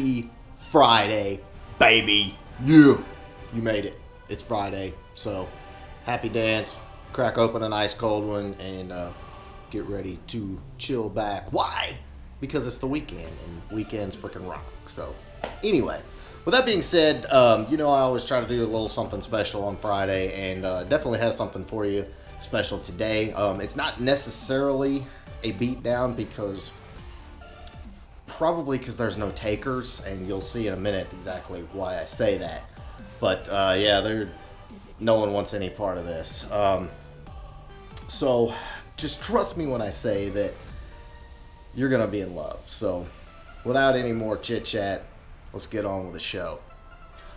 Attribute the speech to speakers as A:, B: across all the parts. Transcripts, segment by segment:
A: Happy Friday, baby. Yeah, you made it. It's Friday, so happy dance, crack open an ice cold one, and get ready to chill back. Why? Because it's the weekend, and weekends freaking rock. So anyway, with that being said, I always try to do a little something special on Friday, and definitely have something for you special today. It's not necessarily a beatdown because there's no takers, and you'll see in a minute exactly why I say that. But no one wants any part of this. So just trust me when I say that you're gonna be in love. So without any more chit chat, let's get on with the show.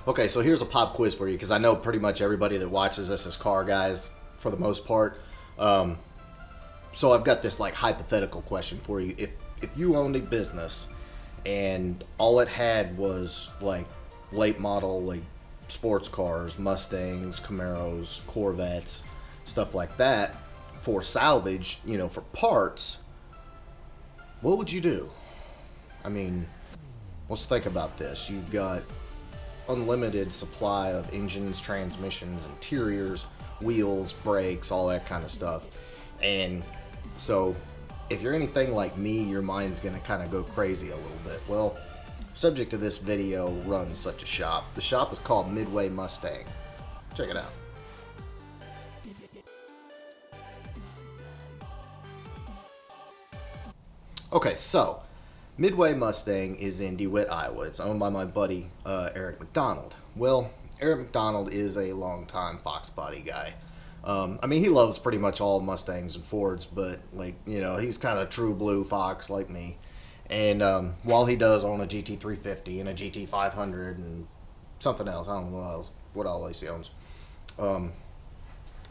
A: Okay, so here's a pop quiz for you, because I know pretty much everybody that watches this is car guys for the most part. So I've got this like hypothetical question for you. If you owned a business and all it had was like late model like sports cars, Mustangs, Camaros, Corvettes, stuff like that for salvage, for parts, what would you do? I mean, let's think about this. You've got unlimited supply of engines, transmissions, interiors, wheels, brakes, all that kind of stuff. And so if you're anything like me, your mind's going to kind of go crazy a little bit. Well, subject to this video runs such a shop. The shop is called Midway Mustang. Check it out. Okay, so Midway Mustang is in DeWitt, Iowa. It's owned by my buddy Erik McDonald. Well, Erik McDonald is a longtime Fox body guy. He loves pretty much all Mustangs and Fords, but he's kind of true blue Fox like me. And while he does own a GT350 and a GT500 and something else, I don't know what all else he owns,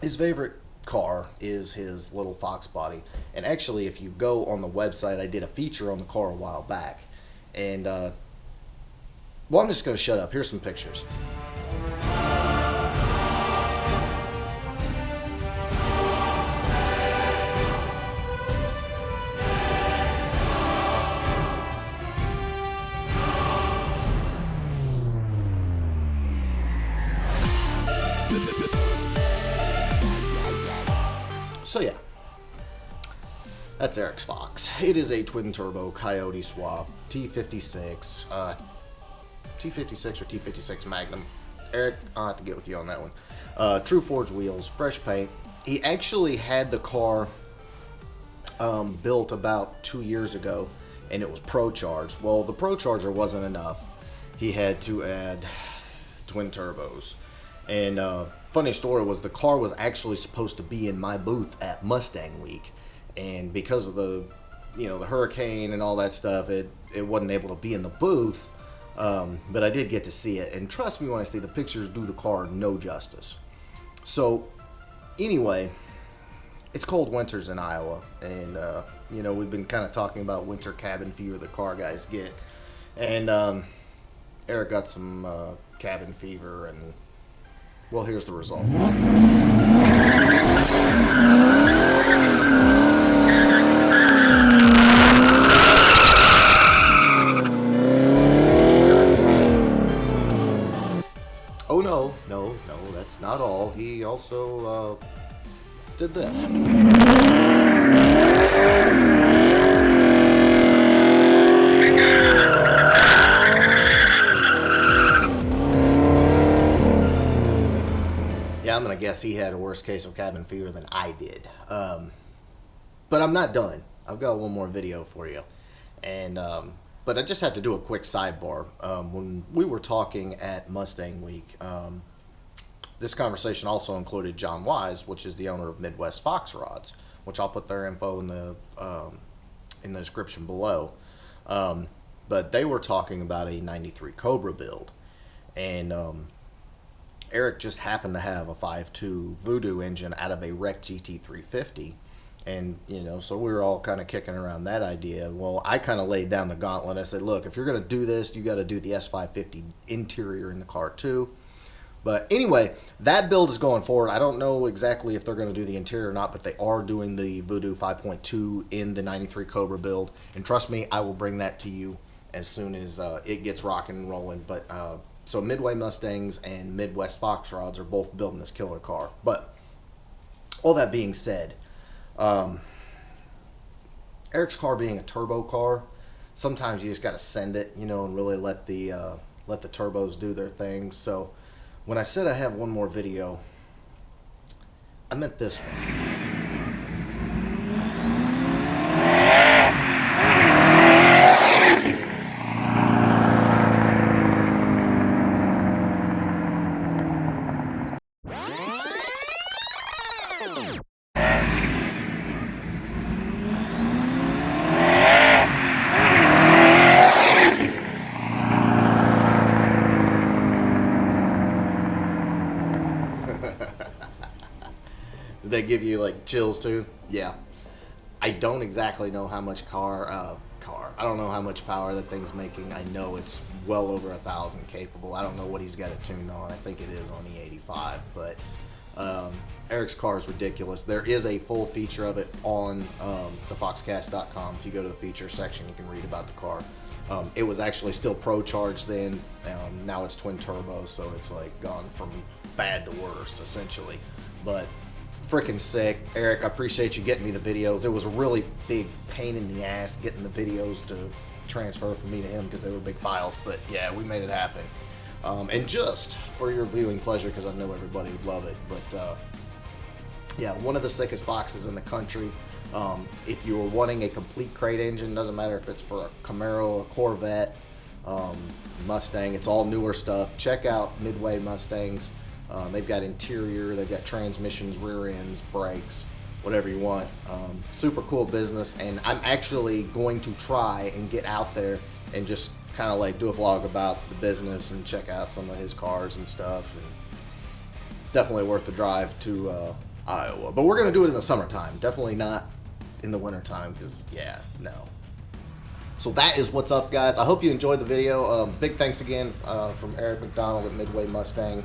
A: his favorite car is his little Fox body. And actually, if you go on the website, I did a feature on the car a while back. And I'm just going to shut up. Here's some pictures. So yeah, that's Erik's Fox. It is a twin turbo coyote swap T56 or T56 Magnum. Erik, I'll have to get with you on that one. True Forge wheels, fresh paint. He actually had the car built about 2 years ago, and it was Pro Charged. Well, the Pro Charger wasn't enough. He had to add twin turbos. And funny story was the car was actually supposed to be in my booth at Mustang Week, and because of the hurricane and all that stuff, it wasn't able to be in the booth. But I did get to see it, and trust me when I say the pictures do the car no justice. So anyway, it's cold winters in Iowa, and we've been kind of talking about winter cabin fever the car guys get, and Erik got some cabin fever, and well, here's the result. Oh no, that's not all. He also did this. I'm gonna guess he had a worse case of cabin fever than I did. But I'm not done. I've got one more video for you, and but I just had to do a quick sidebar. When we were talking at Mustang Week, this conversation also included John Wise, which is the owner of Midwest Fox Rods, which I'll put their info in the description below. But they were talking about a '93 Cobra build, and Erik just happened to have a 5.2 Voodoo engine out of a wrecked GT350, and so we were all kind of kicking around that idea. Well, I kind of laid down the gauntlet. I said, look, if you're going to do this, you got to do the S550 interior in the car too. But anyway, that build is going forward. I don't know exactly if they're going to do the interior or not, but they are doing the Voodoo 5.2 in the '93 Cobra build. And trust me, I will bring that to you as soon as it gets rocking and rolling. But so Midway Mustangs and Midwest Fox Rods are both building this killer car. But all that being said, Erik's car being a turbo car, sometimes you just got to send it, you know, and really let the turbos do their thing. So when I said I have one more video, I meant this one. Did they give you like chills too? Yeah. I don't exactly know how much I don't know how much power that thing's making. I know it's well over 1,000 capable. I don't know what he's got it tuned on. I think it is on the 85, but Erik's car is ridiculous. There is a full feature of it on the Foxcast.com. If you go to the feature section, you can read about the car. It was actually still Pro charged then. Now it's twin turbo, so it's like gone from bad to worse essentially. But freaking sick. Erik, I appreciate you getting me the videos. It was a really big pain in the ass getting the videos to transfer from me to him because they were big files, but yeah, we made it happen. And just for your viewing pleasure, because I know everybody would love it, but yeah, one of the sickest boxes in the country. If you were wanting a complete crate engine, doesn't matter if it's for a Camaro, a Corvette, Mustang, it's all newer stuff. Check out Midway Mustangs. They've got interior, they've got transmissions, rear ends, brakes, whatever you want. Super cool business, and I'm actually going to try and get out there and just kind of like do a vlog about the business and check out some of his cars and stuff. And definitely worth the drive to Iowa, but we're going to do it in the summertime, definitely not in the wintertime, because yeah, no. So that is what's up, guys. I hope you enjoyed the video. Big thanks again from Erik McDonald at Midway Mustang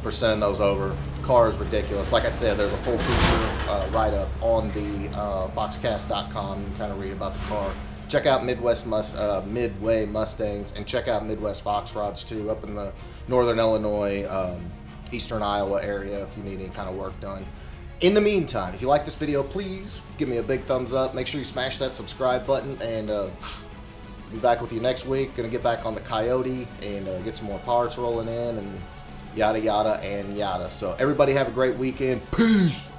A: for sending those over. The car is ridiculous. Like I said, there's a full feature write-up on the Foxcast.com. You can kind of read about the car. Check out Midway Mustangs, and check out Midwest Fox Rods too, up in the northern Illinois, eastern Iowa area if you need any kind of work done. In the meantime, if you like this video, please give me a big thumbs up. Make sure you smash that subscribe button, and be back with you next week. Gonna get back on the Coyote and get some more parts rolling in, and yada yada and yada. So everybody have a great weekend. Peace.